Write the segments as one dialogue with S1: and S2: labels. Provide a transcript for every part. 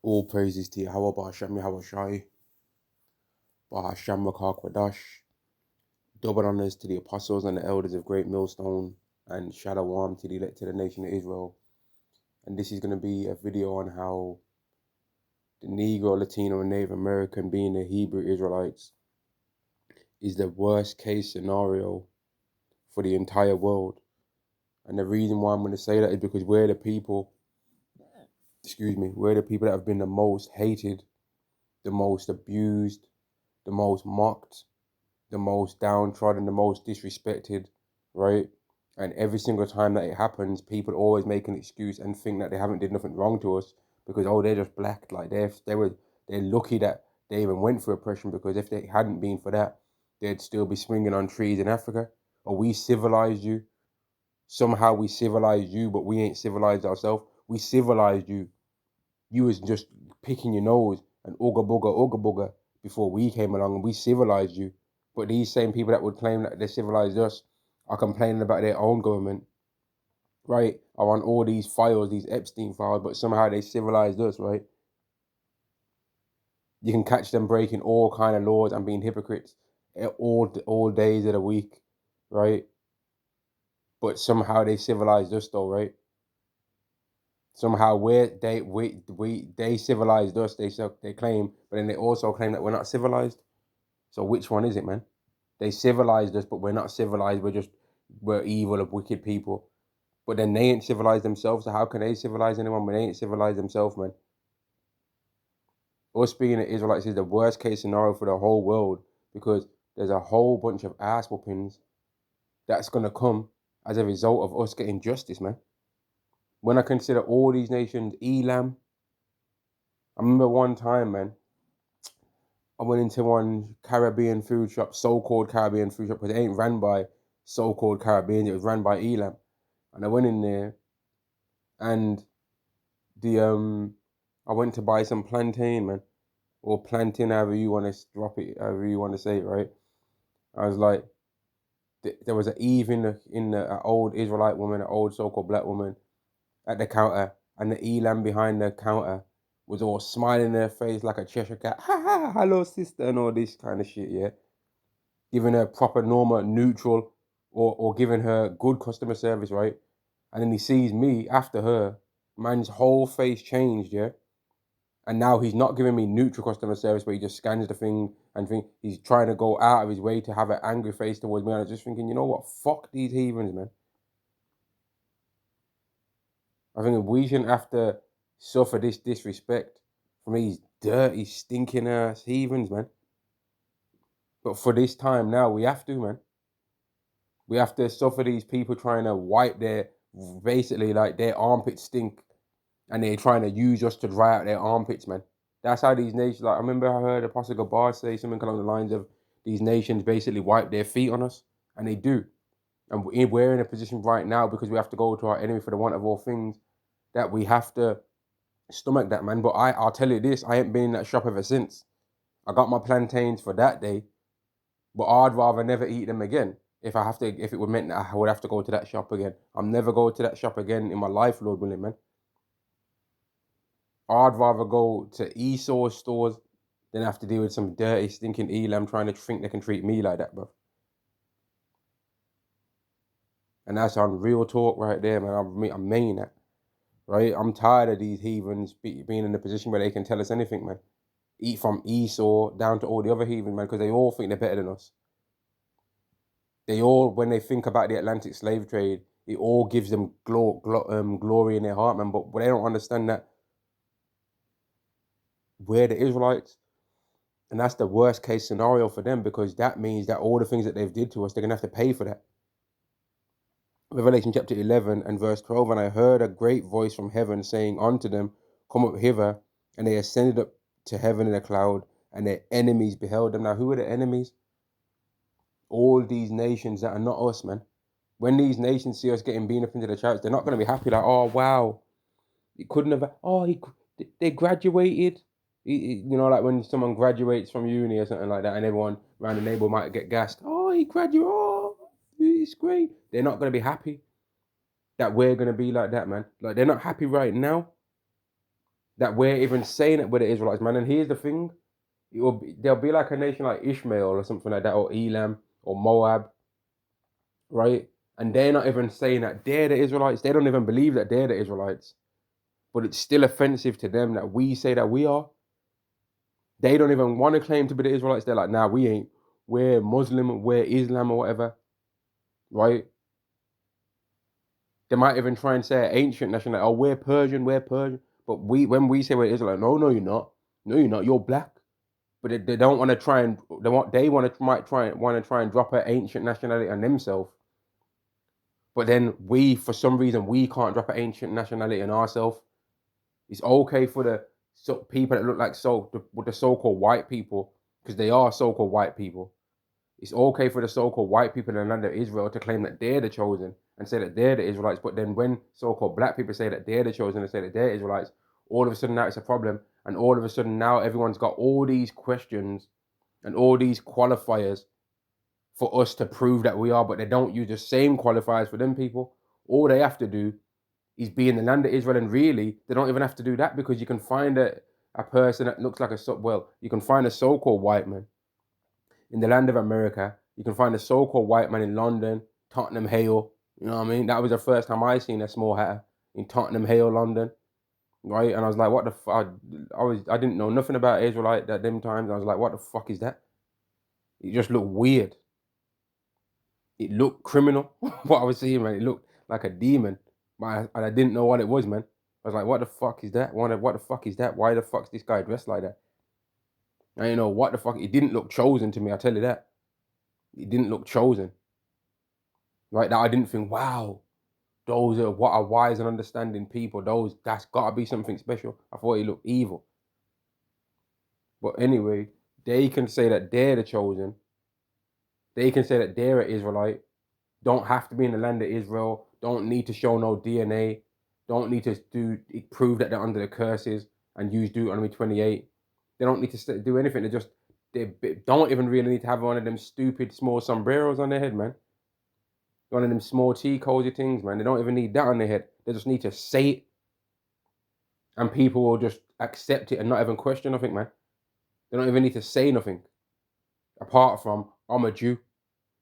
S1: All praises to Yahweh, Ba'ashem Yahweh Shai, Ba'ashem Rakah Kwadash. Double honors to the apostles and the elders of Great Millstone, and Shalom to the elected nation of Israel. And this is going to be a video on how the Negro, Latino, and Native American, being the Hebrew Israelites, is the worst case scenario for the entire world. And the reason why I'm going to say that is because we're the people, we're the people that have been the most hated, the most abused, the most mocked, the most downtrodden, the most disrespected, right? And every single time that it happens, people always make an excuse and think that they haven't did nothing wrong to us because, oh, they're just black. Like they're lucky that they even went through oppression, because if they hadn't been for that, they'd still be swinging on trees in Africa. Or we civilized you. Somehow we civilized you, but we ain't civilized ourselves. We civilized you. You was just picking your nose and ooga booga before we came along and we civilized you. But these same people that would claim that they civilized us are complaining about their own government, right? Are on all these files, these Epstein files, but somehow they civilized us, right? You can catch them breaking all kind of laws and being hypocrites all days of the week, right? But somehow they civilized us though, right? Somehow they civilized us, they claim, but then they also claim that we're not civilized. So which one is it, man? They civilized us, but we're not civilized. We're evil of wicked people. But then they ain't civilized themselves. So how can they civilize anyone when they ain't civilized themselves, man? Us being the Israelites is the worst case scenario for the whole world, because there's a whole bunch of ass whoopings that's gonna come as a result of us getting justice, man. When I consider all these nations, Elam, I remember one time, man, I went into one Caribbean food shop, so-called Caribbean food shop, because it ain't ran by so-called Caribbean, it was ran by Elam. And I went in there and I went to buy some plantain, man. Or plantain, however you want to drop it, however you want to say it, right? I was like, there was an Eve in the old Israelite woman, an old so-called black woman at the counter, and the Elam behind the counter was all smiling in her face like a Cheshire cat, ha ha, hello sister, and all this kind of shit, yeah. Giving her proper, normal, neutral, or giving her good customer service, right? And then he sees me after her, man's whole face changed, yeah. And now he's not giving me neutral customer service, but he just scans the thing and he's trying to go out of his way to have an angry face towards me. And I was just thinking, you know what? Fuck these heathens, man. I think we shouldn't have to suffer this disrespect from these dirty, stinking ass heathens, man. But for this time now, we have to, man. We have to suffer these people trying to wipe basically like their armpits stink, and they're trying to use us to dry out their armpits, man. That's how these nations, like, I remember I heard Apostle Gabar say something along the lines of these nations basically wipe their feet on us, and they do. And we're in a position right now, because we have to go to our enemy for the want of all things, that we have to stomach that, man. But I'll tell you this, I ain't been in that shop ever since. I got my plantains for that day, but I'd rather never eat them again. If it were meant that I would have to go to that shop again. I'm never going to that shop again in my life, Lord willing, man. I'd rather go to Esau stores than have to deal with some dirty, stinking Elam trying to think they can treat me like that, bro. And that's on real talk right there, man. I mean that, right? I'm tired of these heathens being in a position where they can tell us anything, man. Eat from Esau down to all the other heathens, man, because they all think they're better than us. They all, when they think about the Atlantic slave trade, it all gives them glory in their heart, man. But they don't understand that we're the Israelites. And that's the worst case scenario for them, because that means that all the things that they've did to us, they're going to have to pay for that. Revelation chapter 11 and verse 12, and I heard a great voice from heaven saying unto them, come up hither. And they ascended up to heaven in a cloud, and their enemies beheld them. Now, who are the enemies? All these nations that are not us, man. When these nations see us getting beaten up into the church, they're not going to be happy like, oh, wow, it couldn't have, they graduated. You know, like when someone graduates from uni or something like that, and everyone around the neighborhood might get gassed. Oh, he graduated. Oh, it's great. They're not going to be happy that we're going to be like that, man. Like, they're not happy right now. that we're even saying that we're the Israelites, man. And here's the thing: there'll be like a nation like Ishmael or something like that, or Elam or Moab, right? And they're not even saying that they're the Israelites. They don't even believe that they're the Israelites. But it's still offensive to them that we say that we are. They don't even want to claim to be the Israelites. They're like, nah, we ain't. We're Muslim, we're Islam or whatever, right? They might even try and say ancient nationality. Oh, we're Persian, we're Persian. But when we say we're Israelite, no, no, you're not. No, you're not. You're black. But they don't want to try and they might try and drop an ancient nationality on themselves. But then for some reason, we can't drop an ancient nationality on ourselves. It's okay for the people that look like the so-called white people, because they are so-called white people. It's okay for the so-called white people in the land of Israel to claim that they're the chosen and say that they're the Israelites. But then when so-called black people say that they're the chosen and say that they're Israelites, all of a sudden now it's a problem. And all of a sudden now everyone's got all these questions and all these qualifiers for us to prove that we are, but they don't use the same qualifiers for them people. All they have to do is be in the land of Israel, and really, they don't even have to do that, because you can find a person that looks like you can find a so-called white man in the land of America. You can find a so-called white man in London, Tottenham Hale. You know what I mean? That was the first time I seen a small hatter in Tottenham Hale, London, right? And I was like, what the fuck? I didn't know nothing about Israelite at them times. I was like, what the fuck is that? It just looked weird. It looked criminal. What I was seeing, man, it looked like a demon. But I didn't know what it was, man. I was like, what the fuck is that? What the fuck is that? Why the fuck's this guy dressed like that? I didn't know what the fuck. It didn't look chosen to me, I tell you that. It didn't look chosen. Right? That I didn't think, wow, those are what are wise and understanding people. That's gotta be something special. I thought he looked evil. But anyway, they can say that they're the chosen. They can say that they're an Israelite. Don't have to be in the land of Israel. Don't need to show no DNA. Don't need to prove that they're under the curses and use Deuteronomy 28. They don't need to do anything. They don't even really need to have one of them stupid small sombreros on their head, man. One of them small tea cozy things, man. They don't even need that on their head. They just need to say it, and people will just accept it and not even question nothing, man. They don't even need to say nothing apart from I'm a Jew,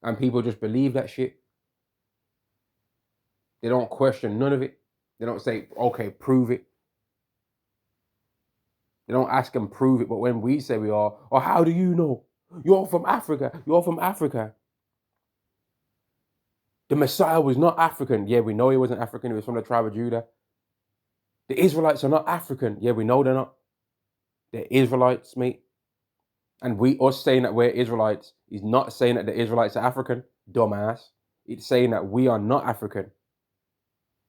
S1: and people just believe that shit. They don't question none of it. They don't say, okay, prove it. They don't ask and prove it. But when we say we are, oh, how do you know? You're from Africa. You're from Africa. The Messiah was not African. Yeah, we know he wasn't African. He was from the tribe of Judah. The Israelites are not African. Yeah, we know they're not. They're Israelites, mate. And us saying that we're Israelites is not saying that the Israelites are African, dumbass. It's saying that we are not African.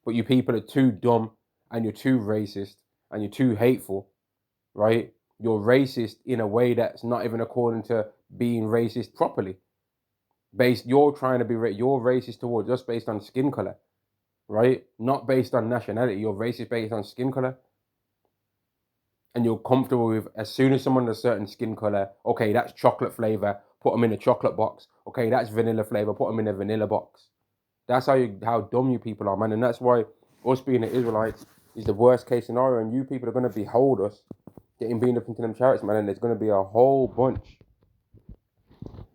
S1: But you people are too dumb, and you're too racist, and you're too hateful, right? You're racist in a way that's not even according to being racist properly. You're trying to you're racist towards us based on skin color, right? Not based on nationality. You're racist based on skin color. And you're comfortable with, as soon as someone has a certain skin color, okay, that's chocolate flavor, put them in a chocolate box. Okay, that's vanilla flavor, put them in a vanilla box. That's how dumb you people are, man. And that's why us being the Israelites is the worst case scenario, and you people are going to behold us getting beaten up into them chariots, man. And there's going to be a whole bunch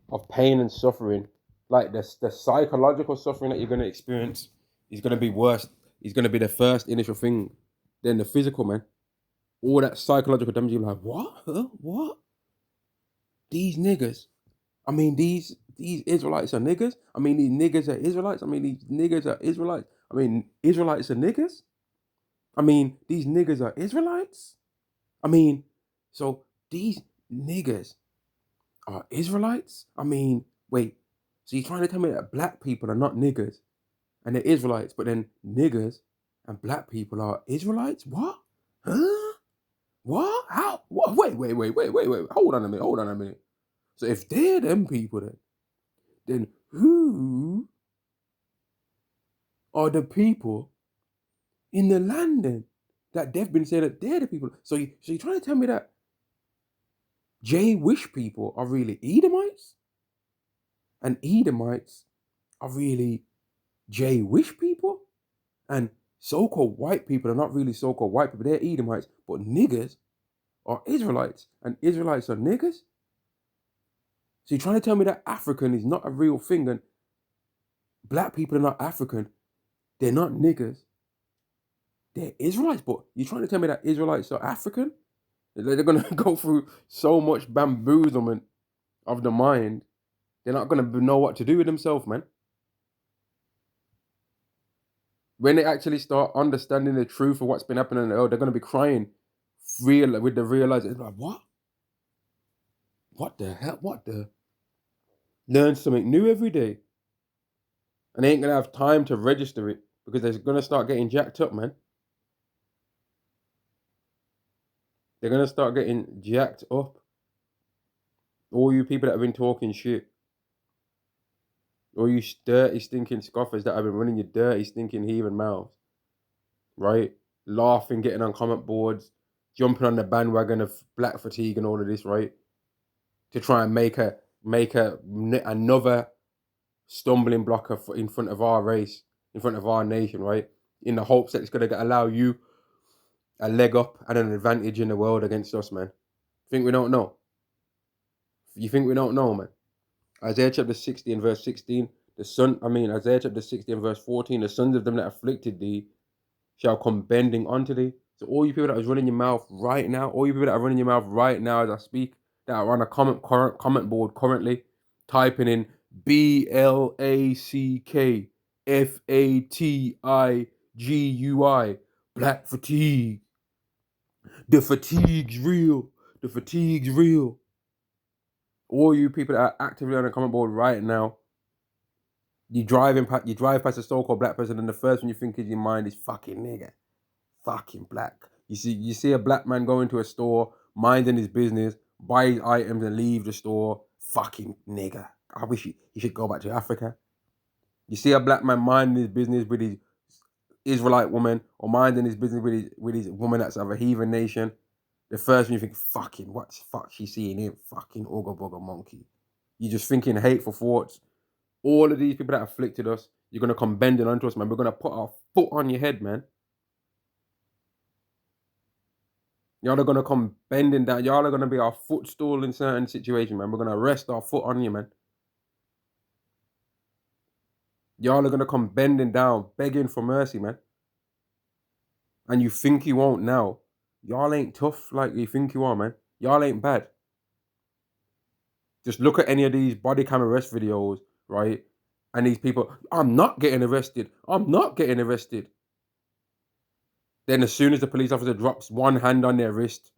S1: of pain and suffering. Like the psychological suffering that you're going to experience is going to be worse. It's going to be the first initial thing, then the physical, man. All that psychological damage, you're like, what? Huh? What? These niggas. I mean, these Israelites are niggas. I mean, these niggas are Israelites. I mean, these niggas are Israelites. I mean, Israelites are niggas. I mean, these niggas are Israelites. I mean, so these niggas are Israelites? I mean, wait. So you're trying to tell me that black people are not niggas and they're Israelites, but then niggas and black people are Israelites? What? Huh? What? How? What? Wait. Hold on a minute. So if they're them people, then who are the people in the land then that they've been saying that they're the people? So you're trying to tell me that J-Wish people are really Edomites, and Edomites are really J-Wish people, and So-called white people are not really so-called white people. They're Edomites, but niggers are Israelites, and Israelites are niggers. So you're trying to tell me that African is not a real thing, and black people are not African. They're not niggers. They're Israelites, but you're trying to tell me that Israelites are African? They're going to go through so much bamboozlement of the mind. They're not going to know what to do with themselves, man. When they actually start understanding the truth of what's been happening in the world, they're going to be crying with the realization, like, what? What the hell? What the? Learn something new every day. And they ain't going to have time to register it because they're going to start getting jacked up, man. They're going to start getting jacked up. All you people that have been talking shit. All you dirty, stinking scoffers that have been running your dirty, stinking, heathen mouths. Right? Laughing, getting on comment boards, jumping on the bandwagon of black fatigue and all of this, right? To try and make another stumbling block in front of our race, in front of our nation, right? In the hopes that it's going to allow you a leg up and an advantage in the world against us, man. Think we don't know? You think we don't know, man? Isaiah chapter 60 and verse 16, Isaiah chapter 60 and verse 14, the sons of them that afflicted thee shall come bending unto thee. So all you people that is running your mouth right now, all you people that are running your mouth right now as I speak, that are on a comment board currently, typing in BLACKFATIGUI, black fatigue. The fatigue's real. The fatigue's real. All you people that are actively on a comment board right now, you drive past a so-called black person, and the first one you think in your mind is fucking nigga, fucking black. You see a black man go into a store, minding his business, buy his items and leave the store, fucking nigga. I wish he should go back to Africa. You see a black man minding his business with his Israelite woman, or minding his business with his woman that's of a heathen nation. The first one you think, fucking, what the fuck she seeing here? Fucking Ooga Booga monkey. You're just thinking hateful thoughts. All of these people that afflicted us, you're going to come bending onto us, man. We're going to put our foot on your head, man. Y'all are going to come bending down. Y'all are going to be our footstool in certain situations, man. We're going to rest our foot on you, man. Y'all are going to come bending down, begging for mercy, man. And you think you won't now. Y'all ain't tough like you think you are, man. Y'all ain't bad. Just look at any of these body cam arrest videos, right? And these people, I'm not getting arrested. I'm not getting arrested. Then as soon as the police officer drops one hand on their wrist,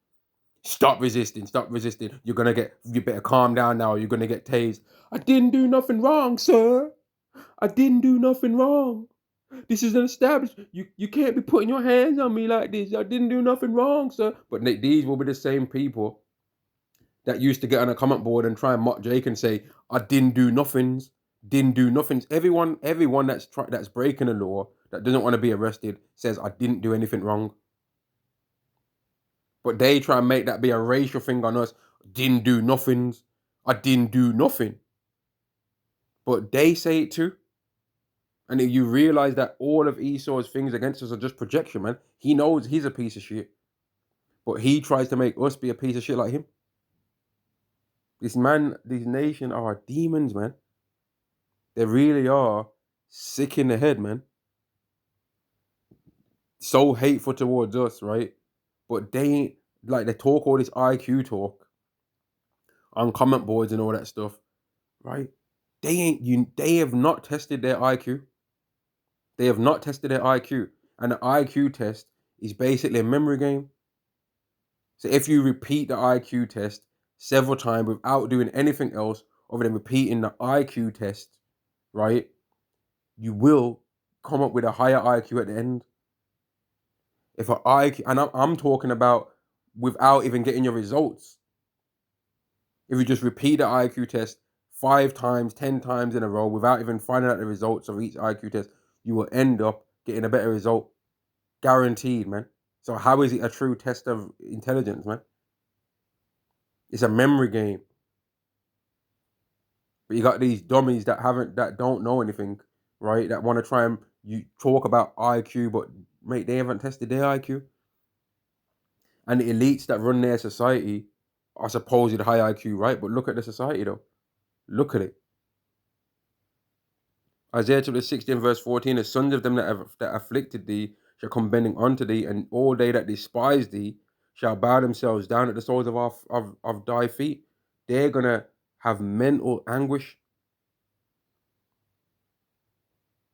S1: stop resisting, stop resisting. You better calm down now. You're going to get tased. I didn't do nothing wrong, sir. I didn't do nothing wrong. This is an established. You can't be putting your hands on me like this. I didn't do nothing wrong, sir. But these will be the same people that used to get on a comment board and try and mock Jake and say, I didn't do nothings. Didn't do nothing. Everyone that's breaking the law, that doesn't want to be arrested, says I didn't do anything wrong. But they try and make that be a racial thing on us. Didn't do nothings. I didn't do nothing. But they say it too. And if you realize that all of Esau's things against us are just projection, man. He knows he's a piece of shit. But he tries to make us be a piece of shit like him. These nation are demons, man. They really are sick in the head, man. So hateful towards us, right? But they ain't, like, they talk all this IQ talk on comment boards and all that stuff, right? They have not tested their IQ. They have not tested their IQ. And the IQ test is basically a memory game. So if you repeat the IQ test several times without doing anything else other than repeating the IQ test, right, you will come up with a higher IQ at the end. If an IQ, and I'm talking about without even getting your results. If you just repeat the IQ test 5 times, 10 times in a row without even finding out the results of each IQ test, you will end up getting a better result. Guaranteed, man. So how is it a true test of intelligence, man? It's a memory game. But you got these dummies that don't know anything, right? That want to try and you talk about IQ, but Mate, they haven't tested their IQ. And the elites that run their society are supposed high IQ, right? But look at the society though. Look at it. Isaiah chapter 16, verse 14, the sons of them that afflicted thee shall come bending unto thee, and all they that despise thee shall bow themselves down at the soles of thy feet. They're gonna have mental anguish.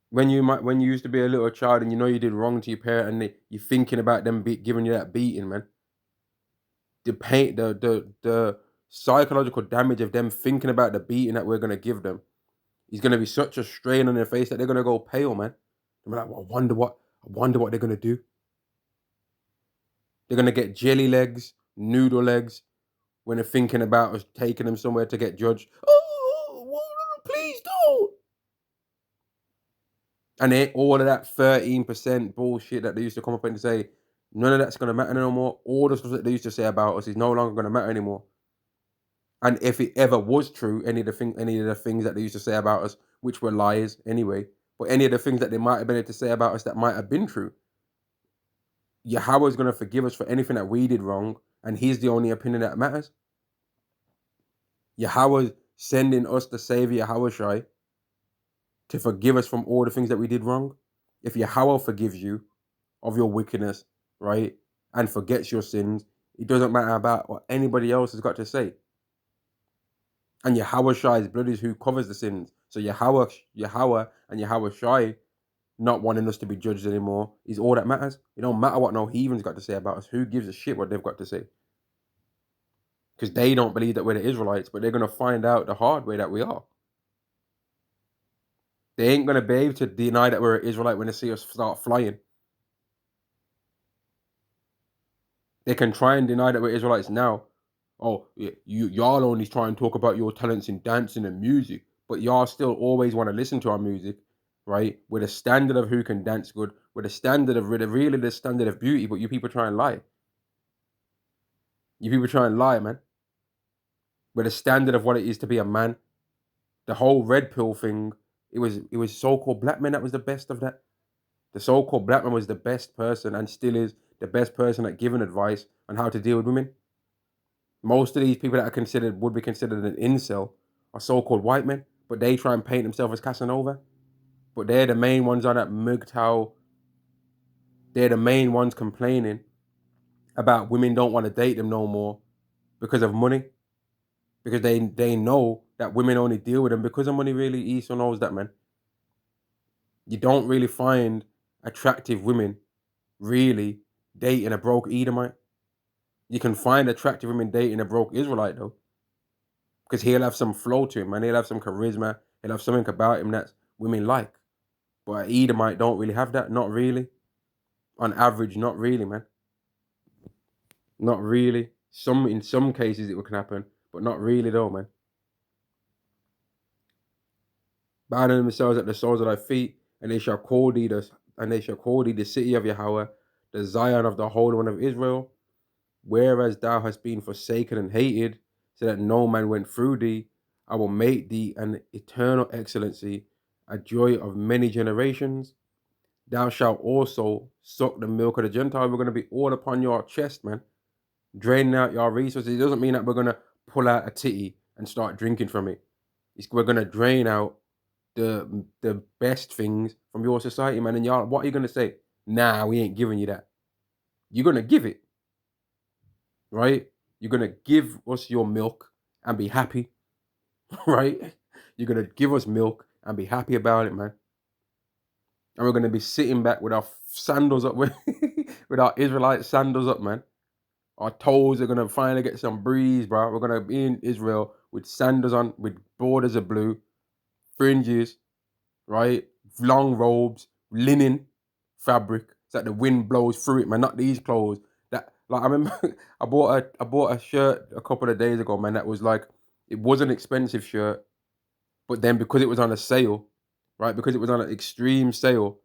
S1: When you used to be a little child and you know you did wrong to your parent and you're thinking about them giving you that beating, man. The pain, the psychological damage of them thinking about the beating that we're gonna give them is gonna be such a strain on their face that they're gonna go pale, man. I'm like, well, I wonder what they're gonna do. They're gonna get jelly legs, noodle legs when they're thinking about us taking them somewhere to get judged. Oh, please don't. And all of that 13% bullshit that they used to come up and say, none of that's gonna matter no more. All the stuff that they used to say about us is no longer gonna matter anymore. And if it ever was true, any of the things that they used to say about us, which were lies anyway, but any of the things that they might have been able to say about us that might have been true, Yahweh's going to forgive us for anything that we did wrong, and He's the only opinion that matters. Yahweh sending us the Savior, Yahweh Shai, to forgive us from all the things that we did wrong. If Yahweh forgives you of your wickedness, right, and forgets your sins, it doesn't matter about what anybody else has got to say. And Yahweh Shai's blood is who covers the sins. So Yahweh and Yahweh Shai not wanting us to be judged anymore is all that matters. It don't matter what no heathens got to say about us. Who gives a shit what they've got to say? Because they don't believe that we're the Israelites, but they're going to find out the hard way that we are. They ain't going to be able to deny that we're an Israelite when they see us start flying. They can try and deny that we're Israelites now. Oh, y'all only try and talk about your talents in dancing and music, but y'all still always want to listen to our music, right? With a standard of who can dance good, with a standard of really the standard of beauty, but you people try and lie. You people try and lie, man. With a standard of what it is to be a man. The whole red pill thing, it was so-called black men that was the best of that. The so-called black man was the best person and still is the best person at giving advice on how to deal with women. Most of these people that would be considered an incel are so-called white men, but they try and paint themselves as Casanova. But they're the main ones on that MGTOW. They're the main ones complaining about women don't want to date them no more because of money. Because they know that women only deal with them because of money. Really, Esau knows that, man. You don't really find attractive women really dating a broke Edomite. You can find attractive women dating a broke Israelite though, because he'll have some flow to him, man. He'll have some charisma. He'll have something about him that women like. But an Edomite don't really have that. Not really. On average, not really, man. Not really. In some cases it can happen, but not really though, man. Bow themselves at the soles of thy feet, and they shall call thee the city of Yahweh, the Zion of the Holy One of Israel. Whereas thou hast been forsaken and hated, so that no man went through thee, I will make thee an eternal excellency, a joy of many generations. Thou shalt also suck the milk of the Gentiles. We're going to be all upon your chest, man. Draining out your resources. It doesn't mean that we're going to pull out a titty and start drinking from it. We're going to drain out the best things from your society, man. And y'all, what are you going to say? Nah, we ain't giving you that. You're going to give it, right? You're going to give us your milk and be happy, right? You're going to give us milk and be happy about it, man. And we're going to be sitting back with our sandals up, with our Israelite sandals up, man. Our toes are going to finally get some breeze, bro. We're going to be in Israel with sandals on, with borders of blue, fringes, right? Long robes, linen fabric, so that the wind blows through it, man. Not these clothes. That, like, I remember I bought a shirt a couple of days ago, man. That was like, it was an expensive shirt, but then because it was on a sale, right? Because it was on an extreme sale,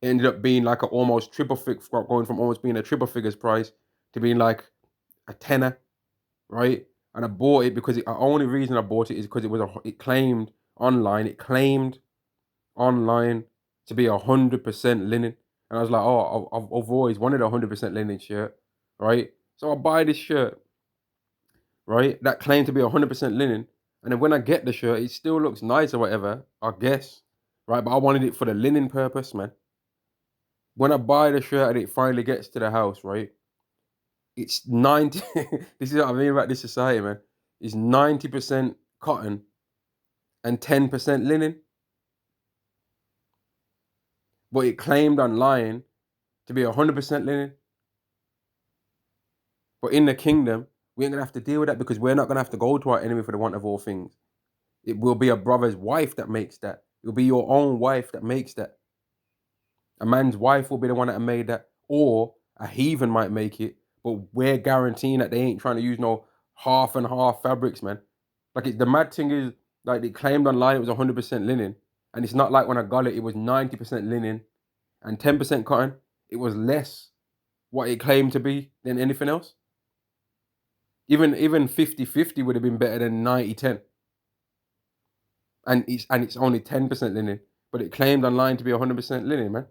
S1: it ended up being like a almost going from almost being a triple figures price to being like a tenner, right? And I bought it because the only reason I bought it is because it claimed online to be 100% linen. And I was like, oh, I've always wanted a 100% linen shirt, right? So I buy this shirt, right? That claimed to be 100% linen. And then when I get the shirt, it still looks nice or whatever, I guess, right? But I wanted it for the linen purpose, man. When I buy the shirt and it finally gets to the house, right? It's 90. This is what I mean about this society, man. It's 90% cotton and 10% linen. But it claimed online to be 100% linen. But in the kingdom, we ain't gonna have to deal with that because we're not gonna have to go to our enemy for the want of all things. It will be a brother's wife that makes that. It will be your own wife that makes that. A man's wife will be the one that made that, or a heathen might make it. But we're guaranteeing that they ain't trying to use no half and half fabrics, man. Like the mad thing is, like they claimed online it was 100% linen, and it's not like when I got it, it was 90% linen and 10% cotton. It was less what it claimed to be than anything else. Even 50-50 would have been better than 90-10. And it's only 10% linen, but it claimed online to be 100% linen, man.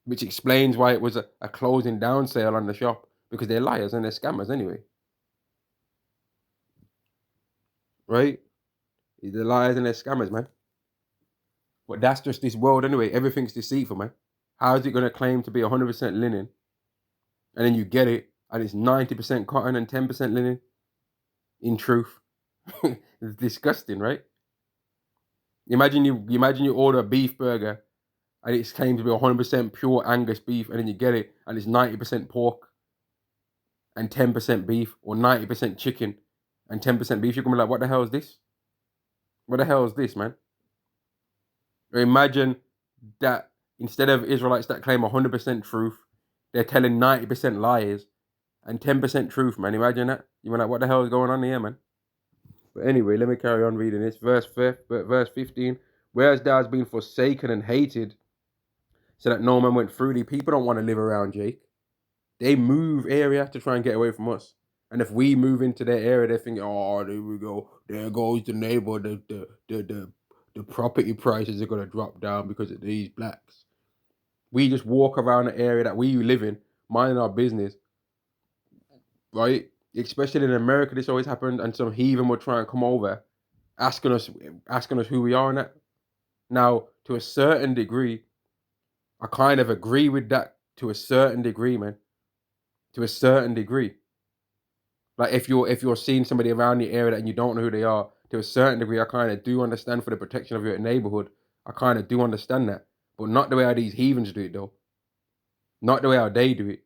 S1: Which explains why it was a closing down sale on the shop, because they're liars and they're scammers anyway, right? They're liars and they're scammers, man. But that's just this world anyway. Everything's deceitful, man. How is it going to claim to be 100% linen, and then you get it and it's 90% cotton and 10% linen? In truth, it's disgusting, right? Imagine you order a beef burger and it's claimed to be 100% pure Angus beef, and then you get it and it's 90% pork and 10% beef, or 90% chicken and 10% beef. You're gonna be like, what the hell is this? What the hell is this, man? Or imagine that instead of Israelites that claim 100% truth, they're telling 90% lies and 10% truth, man. Imagine that. You're like, what the hell is going on here, man? But anyway, let me carry on reading this. Verse 15. Whereas thou hast been forsaken and hated, so that no man went through thee. People don't want to live around Jake. They move area to try and get away from us. And if we move into their area, they think, oh, there we go. There goes the neighbor. The property prices are gonna drop down because of these blacks. We just walk around the area that we live in, minding our business, right? Especially in America, this always happened, and some heathen would try and come over, asking us who we are and that. Now, to a certain degree, I kind of agree with that to a certain degree, man. To a certain degree. Like if you're seeing somebody around the area and you don't know who they are, to a certain degree, I kind of do understand for the protection of your neighborhood. I kind of do understand that, but not the way how these heathens do it, though. Not the way how they do it.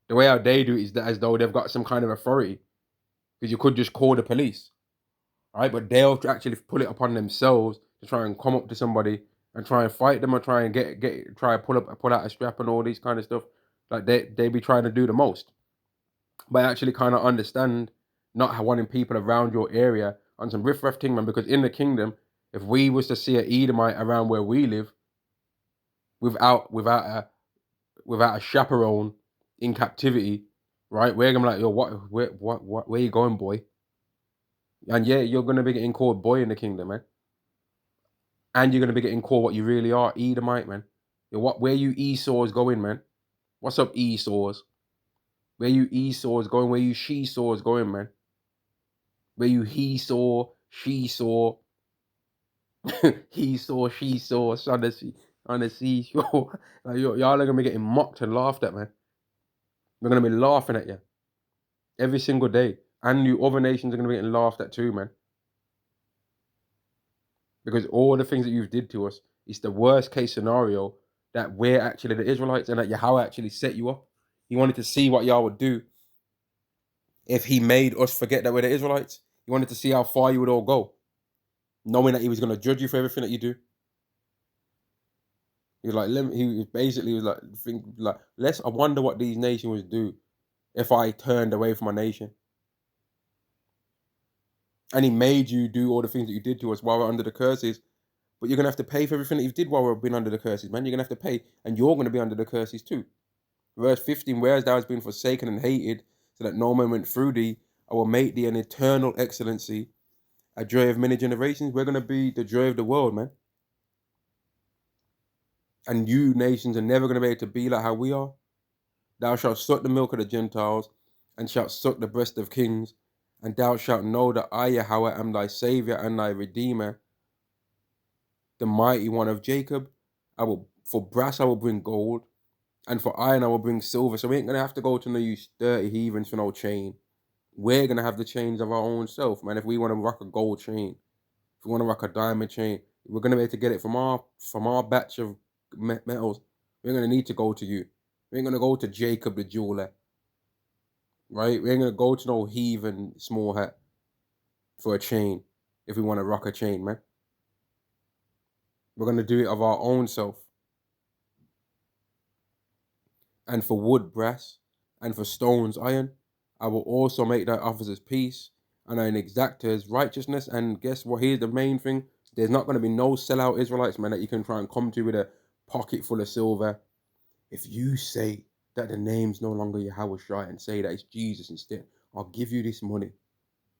S1: The way how they do it is that as though they've got some kind of authority, because you could just call the police, right? But they'll actually pull it upon themselves to try and come up to somebody and try and fight them, or try and try and pull out a strap and all these kind of stuff. Like they be trying to do the most. But I actually kind of understand not wanting people around your area on some riff raff thing, man. Because in the kingdom, if we was to see an Edomite around where we live without a chaperone in captivity, right? We're gonna be like, yo, where you going, boy? And yeah, you're gonna be getting called boy in the kingdom, man. And you're gonna be getting called what you really are, Edomite, man. Yo, where you Esau's going, man? What's up, Esau's? Where you Esau's going? Where you she saw's going, man? Where you he saw, she saw, he saw, she saw, on the seashore. Like, y'all are gonna be getting mocked and laughed at, man. We're gonna be laughing at you every single day, and you other nations are gonna be getting laughed at too, man. Because all the things that you did to us is the worst case scenario, that we're actually the Israelites and that Yahweh actually set you up. He wanted to see what y'all would do if he made us forget that we're the Israelites. He wanted to see how far you would all go, knowing that he was gonna judge you for everything that you do. He was like, he basically was like, think like, I wonder what these nations would do if I turned away from my nation. And he made you do all the things that you did to us while we're under the curses. But you're gonna have to pay for everything that you did while we've been under the curses, man. You're gonna have to pay, and you're gonna be under the curses too. Verse 15, whereas thou hast been forsaken and hated, so that no man went through thee, I will make thee an eternal excellency, a joy of many generations. We're gonna be the joy of the world, man. And you nations are never going to be able to be like how we are. Thou shalt suck the milk of the Gentiles, and shalt suck the breast of kings, and thou shalt know that I, Yahweh, am thy Saviour and thy Redeemer, the mighty one of Jacob. For brass I will bring gold, and for iron I will bring silver. So we ain't gonna have to go to no use dirty heathens for no chain. We're gonna have the chains of our own self, man. If we want to rock a gold chain, if we want to rock a diamond chain, we're gonna be able to get it from our batch of metals. We're gonna need to go to you. We ain't gonna go to Jacob the jeweler, right? We ain't gonna go to no heathen small hat for a chain if we want to rock a chain, man. We're gonna do it of our own self. And for wood, brass, and for stones, iron, I will also make thy officers peace, and thine exactors righteousness. And guess what? Here's the main thing: there's not going to be no sellout Israelites, man, that you can try and come to with a pocket full of silver. If you say that the name's no longer Yahweh and say that it's Jesus instead, I'll give you this money.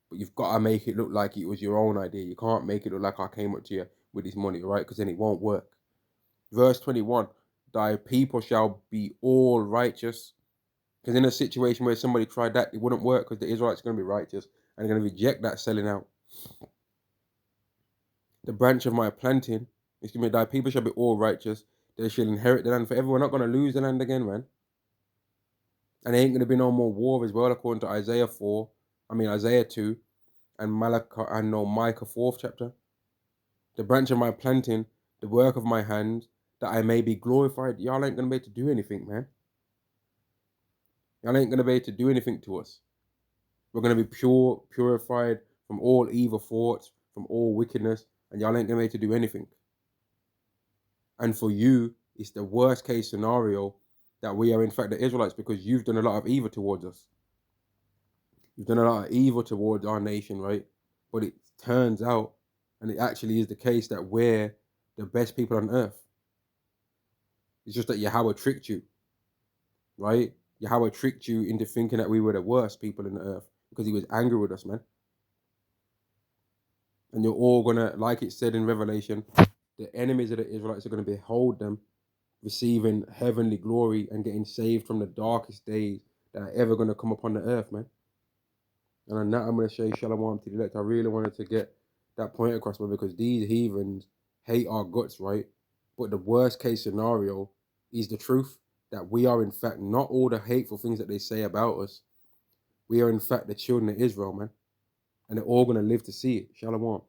S1: But you've got to make it look like it was your own idea. You can't make it look like I came up to you with this money, right? Because then it won't work. Verse 21, thy people shall be all righteous. Because in a situation where somebody tried that, it wouldn't work because the Israelites are going to be righteous and they're going to reject that selling out. The branch of my planting, excuse me, thy people shall be all righteous. They shall inherit the land forever. We're not going to lose the land again, man. And there ain't going to be no more war as well, according to Isaiah 2, and Malachi, and no, Micah 4th chapter. The branch of my planting, the work of my hands, that I may be glorified. Y'all ain't going to be able to do anything, man. Y'all ain't going to be able to do anything to us. We're going to be purified from all evil thoughts, from all wickedness, and y'all ain't going to be able to do anything. And for you, it's the worst case scenario that we are in fact the Israelites, because you've done a lot of evil towards us. You've done a lot of evil towards our nation, right? But it turns out, and it actually is the case, that we're the best people on earth. It's just that Yahweh tricked you, right? Yahweh tricked you into thinking that we were the worst people in the earth because he was angry with us, man. And you're all gonna, like it said in Revelation, the enemies of the Israelites are gonna behold them receiving heavenly glory and getting saved from the darkest days that are ever gonna come upon the earth, man. And on that, I'm gonna say shalom to the elect. I really wanted to get that point across, man, because these heathens hate our guts, right? But the worst case scenario is the truth, that we are in fact not all the hateful things that they say about us. We are in fact the children of Israel, man. And they're all gonna live to see it. Shalom.